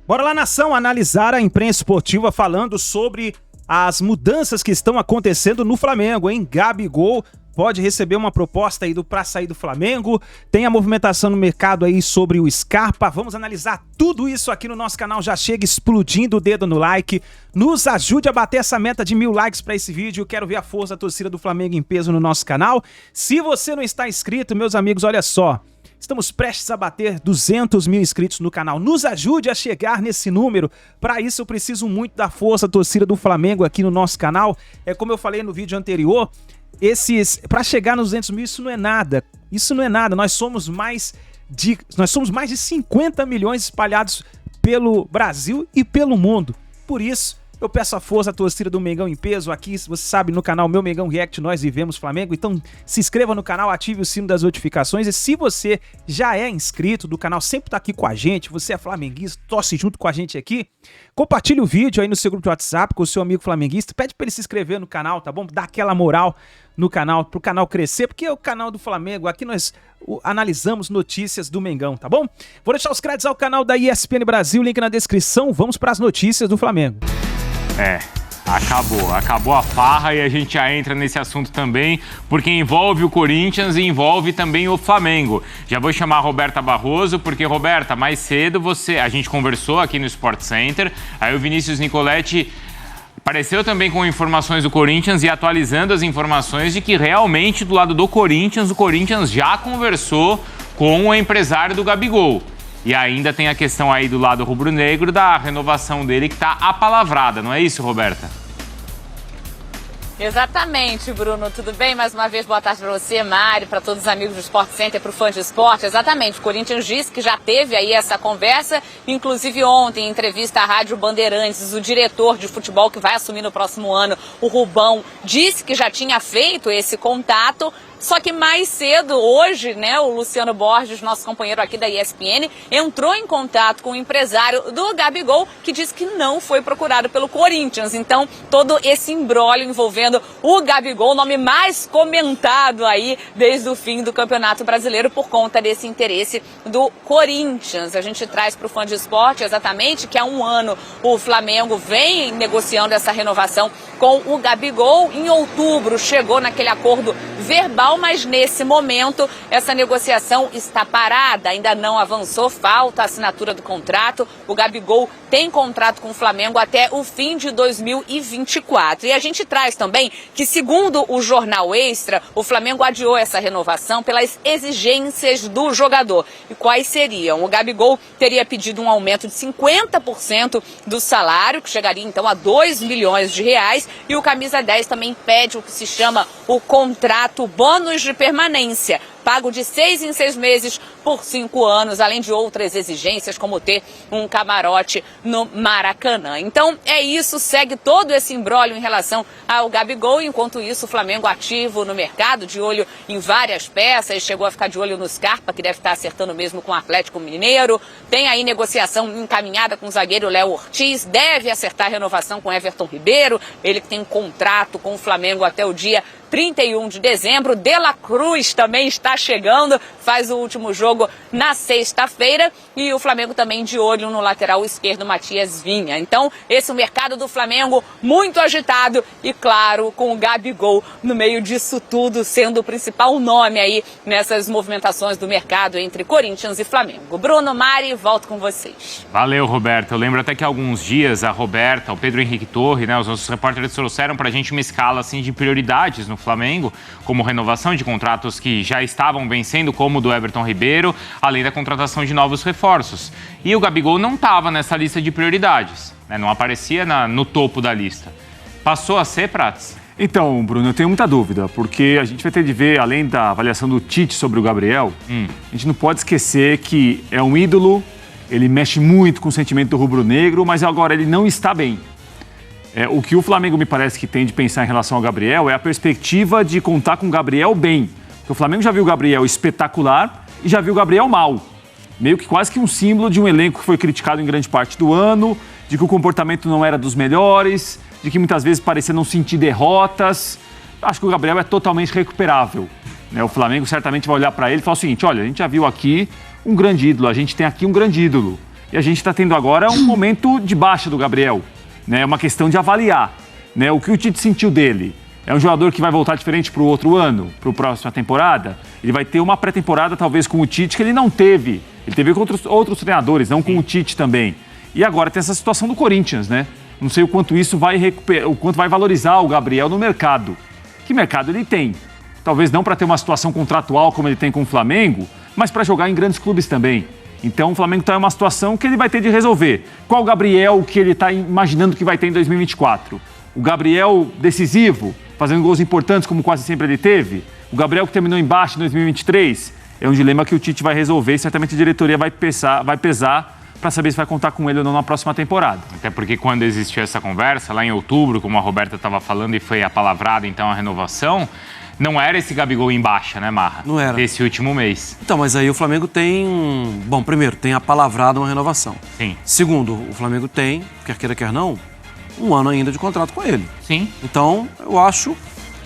Bora lá, nação, analisar a imprensa esportiva falando sobre as mudanças que estão acontecendo no Flamengo, hein? Gabigol pode receber uma proposta aí pra sair do Flamengo, tem a movimentação no mercado aí sobre o Scarpa. Vamos analisar tudo isso aqui no nosso canal. Já chega explodindo o dedo no like, nos ajude a bater essa meta de 1000 likes pra esse vídeo. Quero ver a força da torcida do Flamengo em peso no nosso canal. Se você não está inscrito, meus amigos, olha só, estamos prestes a bater 200 mil inscritos no canal. Nos ajude a chegar nesse número. Para isso eu preciso muito da força da torcida do Flamengo aqui no nosso canal. É como eu falei no vídeo anterior, para chegar nos 200 mil, isso não é nada. Isso não é nada. Nós somos mais de 50 milhões espalhados pelo Brasil e pelo mundo. Por isso, eu peço a força da torcida do Mengão em peso aqui. Você sabe, no canal Meu Mengão React, nós vivemos Flamengo. Então se inscreva no canal, ative o sino das notificações. E se você já é inscrito do canal, sempre tá aqui com a gente, você é flamenguista, torce junto com a gente aqui, compartilhe o vídeo aí no seu grupo de WhatsApp com o seu amigo flamenguista. Pede pra ele se inscrever no canal, tá bom? Dá aquela moral no canal, pro canal crescer, porque é o canal do Flamengo. Aqui nós analisamos notícias do Mengão, tá bom? Vou deixar os créditos ao canal da ESPN Brasil, link na descrição. Vamos para as notícias do Flamengo. Acabou a farra e a gente já entra nesse assunto também, porque envolve o Corinthians e envolve também o Flamengo. Já vou chamar a Roberta Barroso, porque, Roberta, mais cedo a gente conversou aqui no Sport Center, aí o Vinícius Nicoletti apareceu também com informações do Corinthians e atualizando as informações de que realmente do lado do Corinthians, o Corinthians já conversou com o empresário do Gabigol. E ainda tem a questão aí do lado rubro-negro da renovação dele que está apalavrada, não é isso, Roberta? Exatamente, Bruno. Tudo bem? Mais uma vez, boa tarde para você, Mário, para todos os amigos do Sport Center, para o fã de esporte. Exatamente, o Corinthians disse que já teve aí essa conversa, inclusive ontem, em entrevista à Rádio Bandeirantes, o diretor de futebol que vai assumir no próximo ano, o Rubão, disse que já tinha feito esse contato. Só que mais cedo, hoje, né, o Luciano Borges, nosso companheiro aqui da ESPN, entrou em contato com o empresário do Gabigol, que disse que não foi procurado pelo Corinthians. Então, todo esse imbróglio envolvendo o Gabigol, o nome mais comentado aí desde o fim do Campeonato Brasileiro por conta desse interesse do Corinthians. A gente traz para o fã de esporte exatamente que há um ano o Flamengo vem negociando essa renovação com o Gabigol. Em outubro chegou naquele acordo verbal, mas nesse momento essa negociação está parada, ainda não avançou, falta a assinatura do contrato. O Gabigol tem contrato com o Flamengo até o fim de 2024. E a gente traz também que, segundo o Jornal Extra, o Flamengo adiou essa renovação pelas exigências do jogador. E quais seriam? O Gabigol teria pedido um aumento de 50% do salário, que chegaria então a 2 milhões de reais, e o Camisa 10 também pede o que se chama o contrato bônus de permanência, pago de 6 em 6 meses por 5 anos, além de outras exigências, como ter um camarote no Maracanã. Então é isso, segue todo esse imbróglio em relação ao Gabigol. Enquanto isso, o Flamengo ativo no mercado, de olho em várias peças, chegou a ficar de olho no Scarpa, que deve estar acertando mesmo com o Atlético Mineiro. Tem aí negociação encaminhada com o zagueiro Léo Ortiz, deve acertar a renovação com Everton Ribeiro, ele que tem contrato com o Flamengo até o dia 31 de dezembro. De La Cruz também está chegando, faz o último jogo na sexta-feira, e o Flamengo também de olho no lateral esquerdo Matias Vinha. Então esse é o mercado do Flamengo muito agitado e, claro, com o Gabigol no meio disso tudo, sendo o principal nome aí nessas movimentações do mercado entre Corinthians e Flamengo. Bruno, Mari, volto com vocês. Valeu, Roberta. Eu lembro até que há alguns dias a Roberta, o Pedro Henrique Torre, né, os nossos repórteres trouxeram pra gente uma escala assim de prioridades no Flamengo, como renovação de contratos que já estavam vencendo, como o do Everton Ribeiro, além da contratação de novos reforços. E o Gabigol não estava nessa lista de prioridades, né? Não aparecia no topo da lista. Passou a ser, Prats? Então, Bruno, eu tenho muita dúvida, porque a gente vai ter de ver, além da avaliação do Tite sobre o Gabriel, a gente não pode esquecer que é um ídolo, ele mexe muito com o sentimento do rubro-negro, mas agora ele não está bem. O que o Flamengo me parece que tem de pensar em relação ao Gabriel é a perspectiva de contar com o Gabriel bem. Porque o Flamengo já viu o Gabriel espetacular e já viu o Gabriel mal. Meio que quase que um símbolo de um elenco que foi criticado em grande parte do ano, de que o comportamento não era dos melhores, de que muitas vezes parecia não sentir derrotas. Acho que o Gabriel é totalmente recuperável. O Flamengo certamente vai olhar para ele e falar o seguinte: olha, a gente já viu aqui um grande ídolo, a gente tem aqui um grande ídolo. E a gente está tendo agora um momento de baixa do Gabriel, né? É uma questão de avaliar, né? O que o Tite sentiu dele. É um jogador que vai voltar diferente para o outro ano, para a próxima temporada? Ele vai ter uma pré-temporada, talvez, com o Tite, que ele não teve. Ele teve com outros treinadores, não com o Tite também. E agora tem essa situação do Corinthians, né? Não sei o quanto isso vai recuperar, o quanto vai valorizar o Gabriel no mercado. Que mercado ele tem? Talvez não para ter uma situação contratual como ele tem com o Flamengo, mas para jogar em grandes clubes também. Então o Flamengo está em uma situação que ele vai ter de resolver. Qual o Gabriel que ele está imaginando que vai ter em 2024? O Gabriel decisivo, fazendo gols importantes como quase sempre ele teve? O Gabriel que terminou embaixo em 2023? É um dilema que o Tite vai resolver e certamente a diretoria vai pesar para saber se vai contar com ele ou não na próxima temporada. Até porque quando existiu essa conversa, lá em outubro, como a Roberta estava falando, e foi apalavrada então a renovação, não era esse Gabigol em baixa, né, Marra? Não era. Desse último mês. Então, mas aí o Flamengo tem... Bom, primeiro, tem apalavrado uma renovação. Sim. Segundo, o Flamengo tem, quer queira, quer não, um ano ainda de contrato com ele. Sim. Então, eu acho,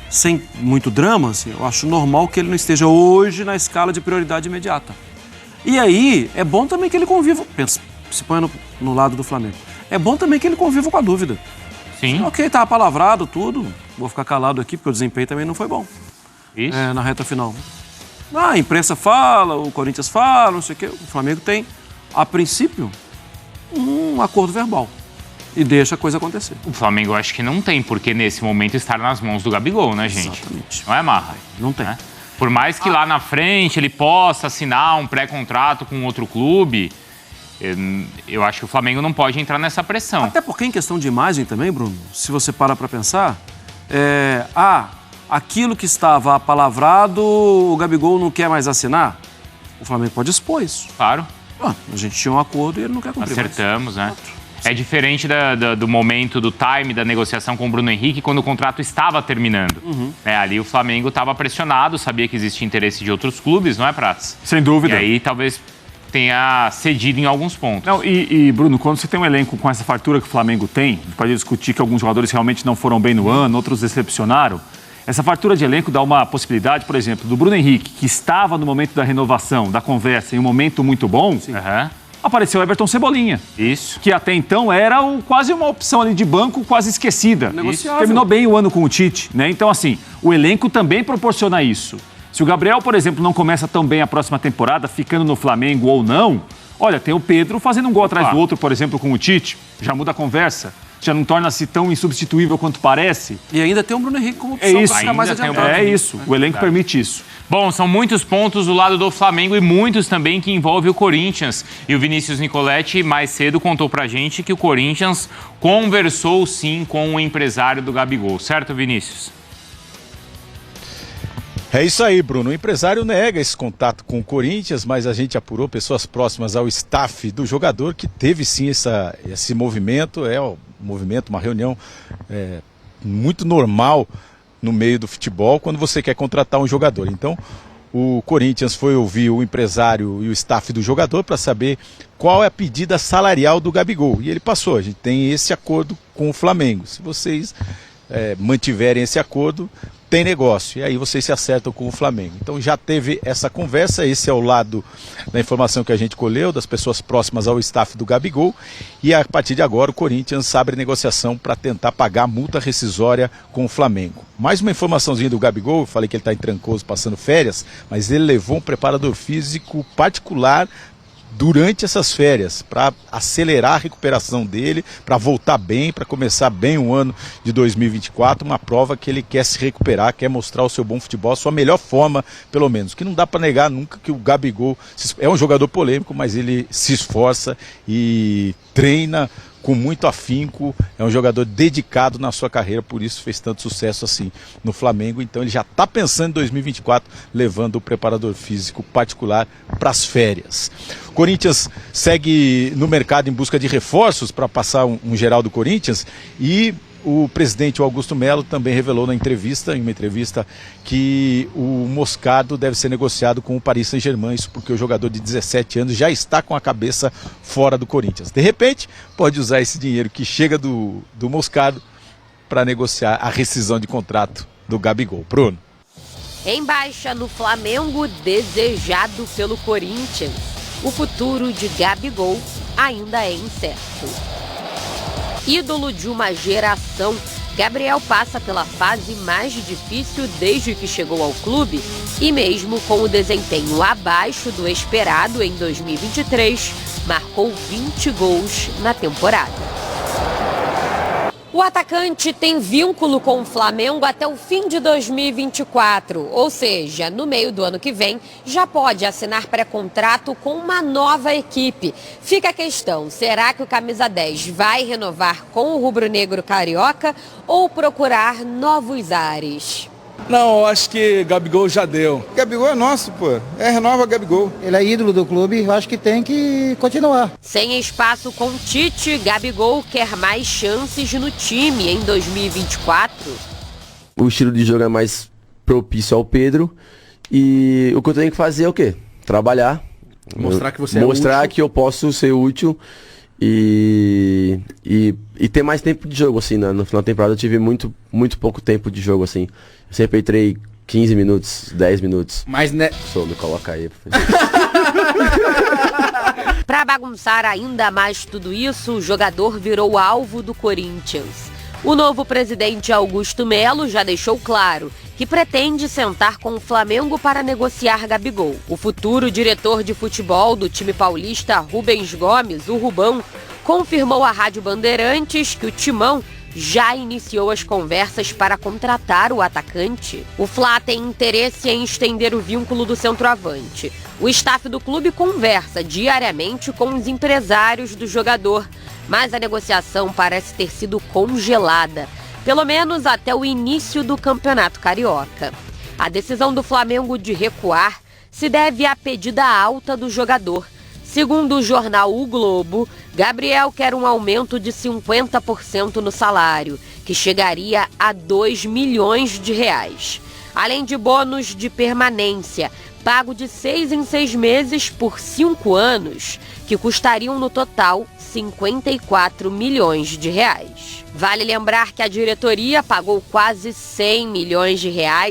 sem muito drama, assim, eu acho normal que ele não esteja hoje na escala de prioridade imediata. E aí, é bom também que ele conviva... Pensa, se põe no lado do Flamengo. É bom também que ele conviva com a dúvida. Sim. Ok, tá apalavrado, tudo. Vou ficar calado aqui, porque o desempenho também não foi bom. Isso. Na reta final. A imprensa fala, o Corinthians fala, não sei o quê. O Flamengo tem, a princípio, um acordo verbal. E deixa a coisa acontecer. O Flamengo eu acho que não tem porque nesse momento estar nas mãos do Gabigol, né, gente? Exatamente. Não é, Marra? Não tem. É. Por mais que lá na frente ele possa assinar um pré-contrato com outro clube, eu acho que o Flamengo não pode entrar nessa pressão. Até porque em questão de imagem também, Bruno, se você para pensar, aquilo que estava apalavrado, o Gabigol não quer mais assinar, o Flamengo pode expor isso. Claro. A gente tinha um acordo e ele não quer cumprir. Acertamos, né? É diferente do momento, do time da negociação com o Bruno Henrique, quando o contrato estava terminando. Ali o Flamengo estava pressionado, sabia que existia interesse de outros clubes, não é, Prats? Sem dúvida. E aí talvez tenha cedido em alguns pontos. Não, e Bruno, quando você tem um elenco com essa fartura que o Flamengo tem, pode discutir que alguns jogadores realmente não foram bem no ano, outros decepcionaram. Essa fartura de elenco dá uma possibilidade, por exemplo, do Bruno Henrique, que estava no momento da renovação, da conversa, em um momento muito bom, apareceu o Everton Cebolinha. Isso. Que até então era quase uma opção ali de banco, quase esquecida. Negociável. Terminou bem o ano com o Tite, né? Então, assim, o elenco também proporciona isso. Se o Gabriel, por exemplo, não começa tão bem a próxima temporada, ficando no Flamengo ou não, olha, tem o Pedro fazendo um gol atrás do outro, por exemplo, com o Tite, já muda a conversa, já não torna-se tão insubstituível quanto parece. E ainda tem o Bruno Henrique como opção para ficar mais adiantado. É isso, o elenco permite isso. Bom, são muitos pontos do lado do Flamengo e muitos também que envolvem o Corinthians. E o Vinícius Nicoletti, mais cedo, contou pra gente que o Corinthians conversou sim com o empresário do Gabigol. Certo, Vinícius? É isso aí, Bruno. O empresário nega esse contato com o Corinthians, mas a gente apurou pessoas próximas ao staff do jogador que teve sim esse movimento. Um movimento, uma reunião muito normal no meio do futebol quando você quer contratar um jogador. Então, o Corinthians foi ouvir o empresário e o staff do jogador para saber qual é a pedida salarial do Gabigol. E ele passou, a gente tem esse acordo com o Flamengo. Se vocês mantiverem esse acordo, tem negócio. E aí vocês se acertam com o Flamengo. Então já teve essa conversa, esse é o lado da informação que a gente colheu, das pessoas próximas ao staff do Gabigol. E a partir de agora o Corinthians abre negociação para tentar pagar a multa rescisória com o Flamengo. Mais uma informaçãozinha do Gabigol, eu falei que ele está em Trancoso passando férias, mas ele levou um preparador físico particular durante essas férias, para acelerar a recuperação dele, para voltar bem, para começar bem o ano de 2024, uma prova que ele quer se recuperar, quer mostrar o seu bom futebol, a sua melhor forma, pelo menos, que não dá para negar nunca que o Gabigol é um jogador polêmico, mas ele se esforça e treina com muito afinco, é um jogador dedicado na sua carreira, por isso fez tanto sucesso assim no Flamengo. Então ele já está pensando em 2024, levando o preparador físico particular para as férias. O Corinthians segue no mercado em busca de reforços para passar um geral do Corinthians, e o presidente Augusto Melo também revelou em uma entrevista, que o Moscardo deve ser negociado com o Paris Saint-Germain, isso porque o jogador de 17 anos já está com a cabeça fora do Corinthians. De repente, pode usar esse dinheiro que chega do Moscardo para negociar a rescisão de contrato do Gabigol. Bruno. Em baixa no Flamengo, desejado pelo Corinthians. O futuro de Gabigol ainda é incerto. Ídolo de uma geração, Gabriel passa pela fase mais difícil desde que chegou ao clube e mesmo com o desempenho abaixo do esperado em 2023, marcou 20 gols na temporada. O atacante tem vínculo com o Flamengo até o fim de 2024, ou seja, no meio do ano que vem, já pode assinar pré-contrato com uma nova equipe. Fica a questão, será que o camisa 10 vai renovar com o rubro-negro carioca ou procurar novos ares? Não, eu acho que Gabigol já deu. Gabigol é nosso, pô. Renova Gabigol. Ele é ídolo do clube, eu acho que tem que continuar. Sem espaço com Tite, Gabigol quer mais chances no time em 2024. O estilo de jogo é mais propício ao Pedro e o que eu tenho que fazer é o quê? Trabalhar. Mostrar que você mostrar útil. que eu posso ser útil e ter mais tempo de jogo, assim, né? No final da temporada eu tive muito pouco tempo de jogo, assim. Eu sempre entrei 15 minutos, 10 minutos. Mas, né? Só me coloca aí. Para bagunçar ainda mais tudo isso, o jogador virou alvo do Corinthians. O novo presidente Augusto Melo já deixou claro que pretende sentar com o Flamengo para negociar Gabigol. O futuro diretor de futebol do time paulista, Rubens Gomes, o Rubão, confirmou à Rádio Bandeirantes que o Timão já iniciou as conversas para contratar o atacante. O Fla tem interesse em estender o vínculo do centroavante. O staff do clube conversa diariamente com os empresários do jogador, mas a negociação parece ter sido congelada, pelo menos até o início do Campeonato Carioca. A decisão do Flamengo de recuar se deve à pedida alta do jogador. Segundo o jornal O Globo, Gabriel quer um aumento de 50% no salário, que chegaria a R$2 milhões. Além de bônus de permanência, pago de 6 em 6 meses por 5 anos, que custariam no total R$54 milhões. Vale lembrar que a diretoria pagou quase R$100 milhões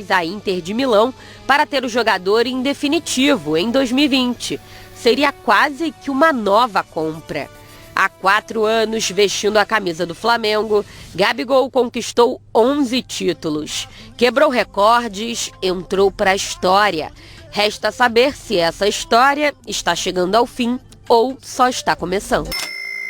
à Inter de Milão para ter o jogador em definitivo em 2020. Seria quase que uma nova compra. Há 4 anos vestindo a camisa do Flamengo, Gabigol conquistou 11 títulos. Quebrou recordes, entrou para a história. Resta saber se essa história está chegando ao fim ou só está começando.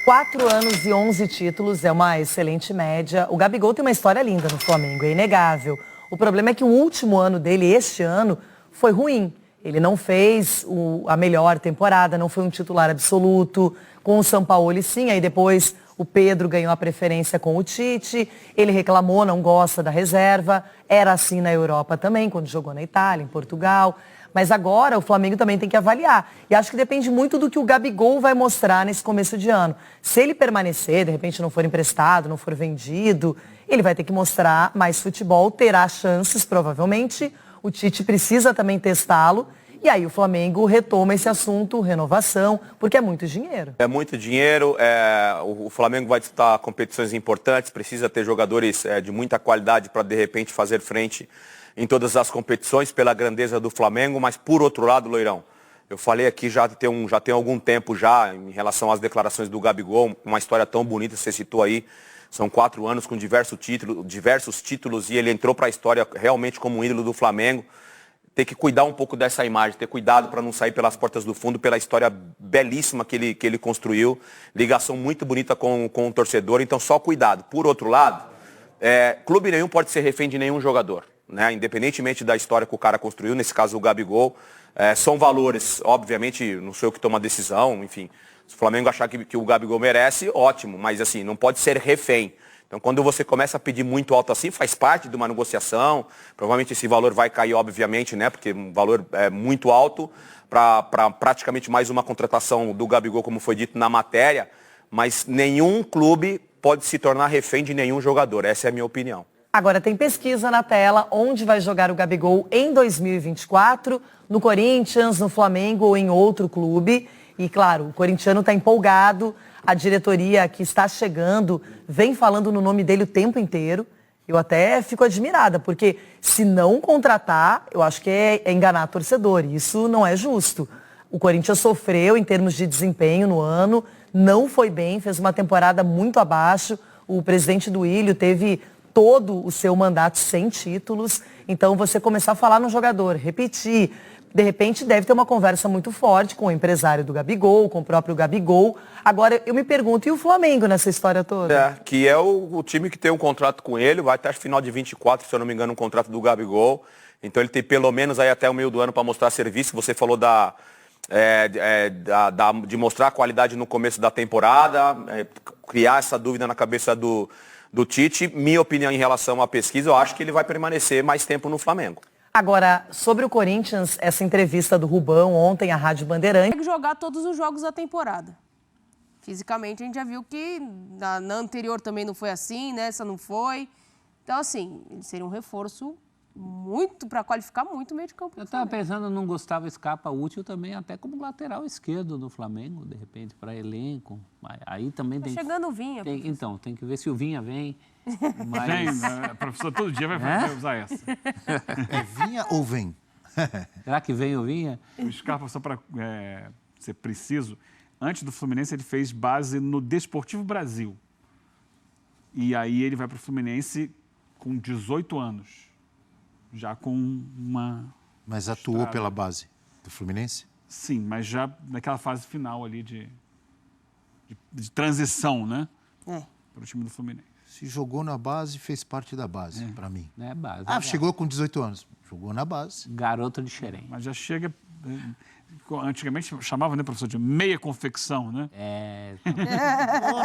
4 anos e 11 títulos é uma excelente média. O Gabigol tem uma história linda no Flamengo, é inegável. O problema é que o último ano dele, este ano, foi ruim. Ele não fez a melhor temporada, não foi um titular absoluto. Com o Sampaoli, sim, aí depois o Pedro ganhou a preferência com o Tite. Ele reclamou, não gosta da reserva. Era assim na Europa também, quando jogou na Itália, em Portugal. Mas agora o Flamengo também tem que avaliar. E acho que depende muito do que o Gabigol vai mostrar nesse começo de ano. Se ele permanecer, de repente não for emprestado, não for vendido, ele vai ter que mostrar mais futebol, terá chances, provavelmente. O Tite precisa também testá-lo. E aí o Flamengo retoma esse assunto, renovação, porque é muito dinheiro. É muito dinheiro, o Flamengo vai disputar competições importantes, precisa ter jogadores de muita qualidade para, de repente, fazer frente em todas as competições pela grandeza do Flamengo, mas, por outro lado, Loirão, eu falei aqui já tem algum tempo já em relação às declarações do Gabigol, uma história tão bonita, você citou aí, são 4 anos com diversos títulos e ele entrou para a história realmente como um ídolo do Flamengo. Ter que cuidar um pouco dessa imagem, ter cuidado para não sair pelas portas do fundo, pela história belíssima que ele construiu, ligação muito bonita com o torcedor, então só cuidado. Por outro lado, clube nenhum pode ser refém de nenhum jogador, né? Independentemente da história que o cara construiu, nesse caso o Gabigol, são valores, obviamente, não sou eu que tomo a decisão, enfim, se o Flamengo achar que o Gabigol merece, ótimo, mas assim, não pode ser refém. Então, quando você começa a pedir muito alto assim, faz parte de uma negociação. Provavelmente esse valor vai cair, obviamente, né? Porque um valor muito alto para praticamente mais uma contratação do Gabigol, como foi dito na matéria. Mas nenhum clube pode se tornar refém de nenhum jogador. Essa é a minha opinião. Agora, tem pesquisa na tela onde vai jogar o Gabigol em 2024, no Corinthians, no Flamengo ou em outro clube. E, claro, o corintiano está empolgado. A diretoria que está chegando vem falando no nome dele o tempo inteiro. Eu até fico admirada, porque se não contratar, eu acho que é enganar torcedor. Isso não é justo. O Corinthians sofreu em termos de desempenho no ano, não foi bem, fez uma temporada muito abaixo. O presidente do Ilho teve todo o seu mandato sem títulos. Então, você começar a falar no jogador, repetir, de repente deve ter uma conversa muito forte com o empresário do Gabigol, com o próprio Gabigol. Agora, eu me pergunto, e o Flamengo nessa história toda? Que é o time que tem um contrato com ele, vai até o final de 24, se eu não me engano, um contrato do Gabigol. Então ele tem pelo menos aí até o meio do ano para mostrar serviço. Você falou de mostrar a qualidade no começo da temporada, criar essa dúvida na cabeça do Tite. Minha opinião em relação à pesquisa, eu acho que ele vai permanecer mais tempo no Flamengo. Agora, sobre o Corinthians, essa entrevista do Rubão ontem à Rádio Bandeirantes. Tem que jogar todos os jogos da temporada. Fisicamente a gente já viu que na anterior também não foi assim, nessa não foi. Então, assim, ele seria um reforço muito para qualificar muito o meio de campo. Eu estava pensando num Gustavo Scarpa útil também, até como lateral esquerdo no Flamengo, de repente, para elenco. Aí também tá tem. Chegando o Vinha. Então, tem que ver se o Vinha vem. Mas... Vem, professor, todo dia vai usar essa. É Vinha ou vem? Será que vem o Vinha? O Scarpa, só para ser preciso, antes do Fluminense ele fez base no Desportivo Brasil. E aí ele vai para o Fluminense com 18 anos. Já com uma... Mas atuou pela base do Fluminense? Sim, mas já naquela fase final ali de transição, né? Para o time do Fluminense. Se jogou na base, fez parte da base, para mim. É base. Chegou com 18 anos. Jogou na base. Garoto de Xerém. Mas já chega... Antigamente chamava, né, professor, de meia confecção, né?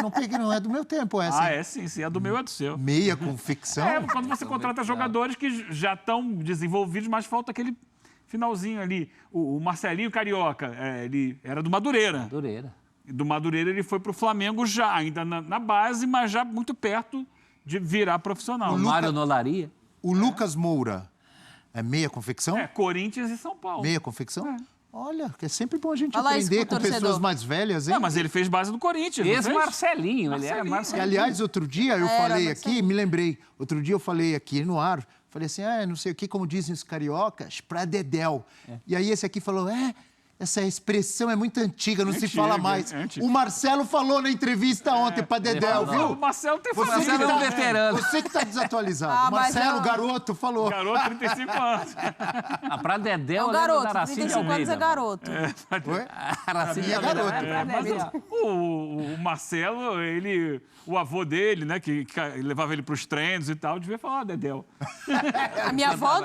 Não peguei, não é do meu tempo essa. Sim, é do meu, é do seu. Meia confecção? Quando você contrata jogadores que já estão desenvolvidos, mas falta aquele finalzinho ali. O Marcelinho Carioca, ele era do Madureira. Do Madureira ele foi para o Flamengo já, ainda na base, mas já muito perto de virar profissional. O Mário Nolaria. O Lucas Moura é meia confecção? Corinthians e São Paulo. Meia confecção? Olha, que é sempre bom a gente aprender com pessoas mais velhas, hein? Não, mas ele fez base do Corinthians. Esse Marcelinho, ele era Marcelinho. Aliás, outro dia eu falei aqui, me lembrei, outro dia eu falei aqui no ar, falei assim, não sei o que, como dizem os cariocas, pra dedéu. E aí esse aqui falou, essa expressão é muito antiga, não se fala mais. O Marcelo falou na entrevista ontem pra dedéu, viu? O Marcelo tem falado. Marcelo é um veterano. Você que tá desatualizado. Marcelo, garoto, falou. Garoto, 35 anos. Pra dedéu, garoto, 35 anos é garoto. Aracide é garoto. O Marcelo, o avô dele, né, que levava ele pros treinos e tal, devia falar dedéu. A minha avó...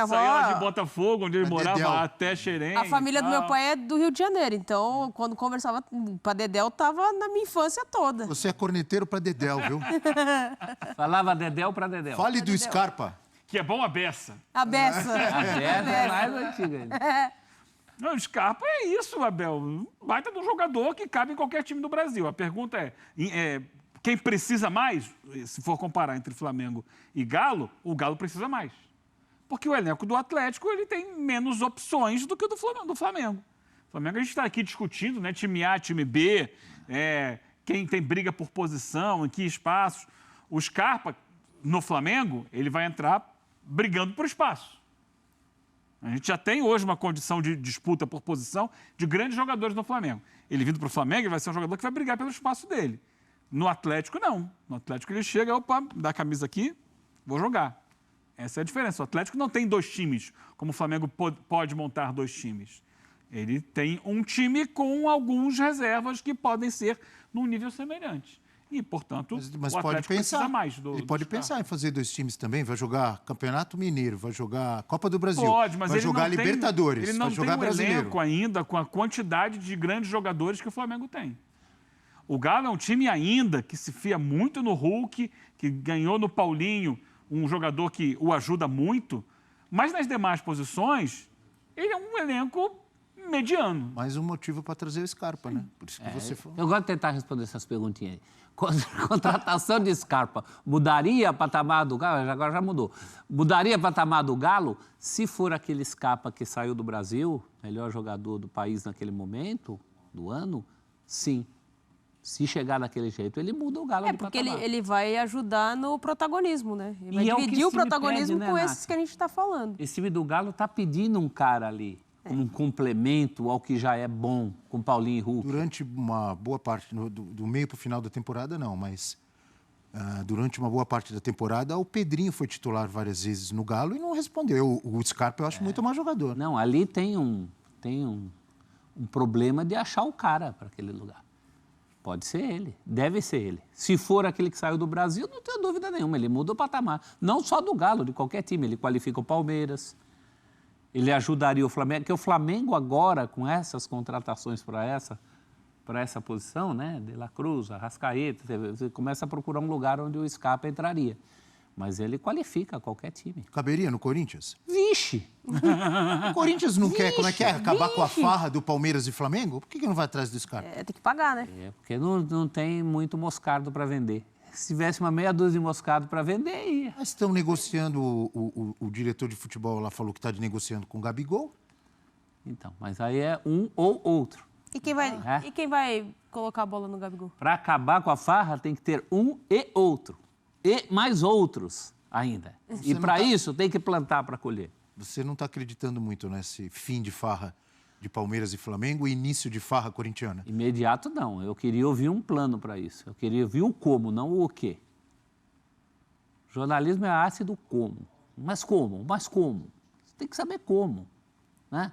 Saía lá de Botafogo, onde ele morava, até Xerém. A família do meu pai é do Rio de Janeiro, então quando conversava pra dedéu, tava na minha infância toda. Você é corneteiro pra dedéu, viu? Falava dedéu pra dedéu. Fale do Scarpa. Que é bom a beça. A beça. A beça é mais antiga. Não, o Scarpa é isso, Abel. Baita de um jogador que cabe em qualquer time do Brasil. A pergunta é quem precisa mais? Se for comparar entre Flamengo e Galo, o Galo precisa mais. Porque o elenco do Atlético ele tem menos opções do que o do Flamengo. O Flamengo a gente está aqui discutindo, né? Time A, time B, quem tem briga por posição, em que espaços. O Scarpa, no Flamengo, ele vai entrar brigando por espaço. A gente já tem hoje uma condição de disputa por posição de grandes jogadores no Flamengo. Ele vindo para o Flamengo, ele vai ser um jogador que vai brigar pelo espaço dele. No Atlético, não. No Atlético ele chega, dá a camisa aqui, vou jogar. Essa é a diferença. O Atlético não tem dois times, como o Flamengo pode montar dois times. Ele tem um time com alguns reservas que podem ser num nível semelhante. E, portanto, mas o Atlético precisa mais do Ele pode pensar em fazer dois times também. Vai jogar Campeonato Mineiro, vai jogar Copa do Brasil. Pode, mas vai ele jogar não Libertadores, ele não vai jogar tem um Brasileiro. Elenco ainda com a quantidade de grandes jogadores que o Flamengo tem. O Galo é um time ainda que se fia muito no Hulk, que ganhou no Paulinho, um jogador que o ajuda muito, mas nas demais posições, ele é um elenco mediano. Mais um motivo para trazer o Scarpa, né? Por isso que você falou. Eu gosto de tentar responder essas perguntinhas aí. Contratação de Scarpa mudaria o patamar do Galo? Agora já mudou. Mudaria o patamar do Galo se for aquele Scarpa que saiu do Brasil, melhor jogador do país naquele momento, do ano? Sim. Se chegar daquele jeito, ele muda o Galo de porque patamar. ele vai ajudar no protagonismo, né? Ele vai dividir o protagonismo com esses que a gente está falando. Esse time do Galo está pedindo um cara ali. como um complemento ao que já é bom com Paulinho e Hulk? Durante uma boa parte, do meio para o final da temporada, não, mas durante uma boa parte da temporada, o Pedrinho foi titular várias vezes no Galo e não respondeu. O Scarpa eu acho muito mais jogador. Não, ali tem um problema de achar o cara para aquele lugar. Pode ser ele, deve ser ele. Se for aquele que saiu do Brasil, não tenho dúvida nenhuma, ele muda o patamar. Não só do Galo, de qualquer time, ele qualifica o Palmeiras, ele ajudaria o Flamengo, porque o Flamengo agora, com essas contratações para essa posição, né, De La Cruz, Arrascaeta, você começa a procurar um lugar onde o Scarpa entraria. Mas ele qualifica qualquer time. Caberia no Corinthians? Vixe! O Corinthians não quer, como é que é? Acabar com a farra do Palmeiras e Flamengo? Por que não vai atrás do Scarpa? Tem que pagar, né? Porque não tem muito moscardo para vender. Se tivesse uma meia dúzia de moscardo para vender, ia. Mas estão negociando, o diretor de futebol lá falou que está negociando com o Gabigol. Então, mas aí é um ou outro. E quem vai colocar a bola no Gabigol? Para acabar com a farra, tem que ter um e outro. E mais outros ainda. E para isso, tem que plantar para colher. Você não está acreditando muito nesse fim de farra de Palmeiras e Flamengo e início de farra corintiana? Imediato, não. Eu queria ouvir um plano para isso. Eu queria ouvir o como, não o quê. Jornalismo é a arte do como. Mas como? Mas como? Você tem que saber como, né?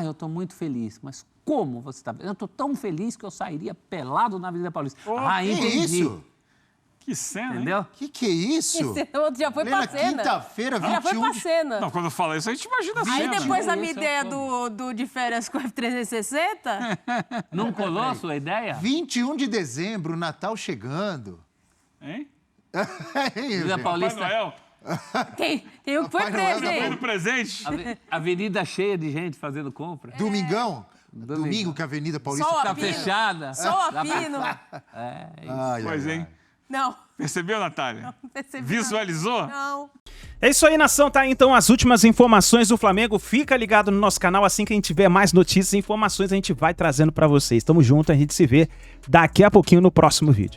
Eu estou muito feliz, mas como você está? Eu estou tão feliz que eu sairia pelado na Avenida Paulista. Entendi. Isso? Que cena, entendeu? Que é isso? Já foi pra cena. Quinta-feira, 21 Já foi pra cena. Não, quando fala isso, a gente imagina a cena. Aí depois a minha ideia do de férias com F360... Não colou a sua ideia? 21 de dezembro, Natal chegando. Hein? Avenida Paulista. Papai Noel. Tem um que foi preso, hein? Presente. Avenida cheia de gente fazendo compra. Domingão? Domingo que a Avenida Paulista está fechada. Só a pino. Pois, hein? Não. Percebeu, Natália? Não percebi. Visualizou? Não. É isso aí, nação. Tá aí, então, as últimas informações do Flamengo. Fica ligado no nosso canal. Assim que a gente tiver mais notícias e informações, a gente vai trazendo pra vocês. Tamo junto, a gente se vê daqui a pouquinho no próximo vídeo.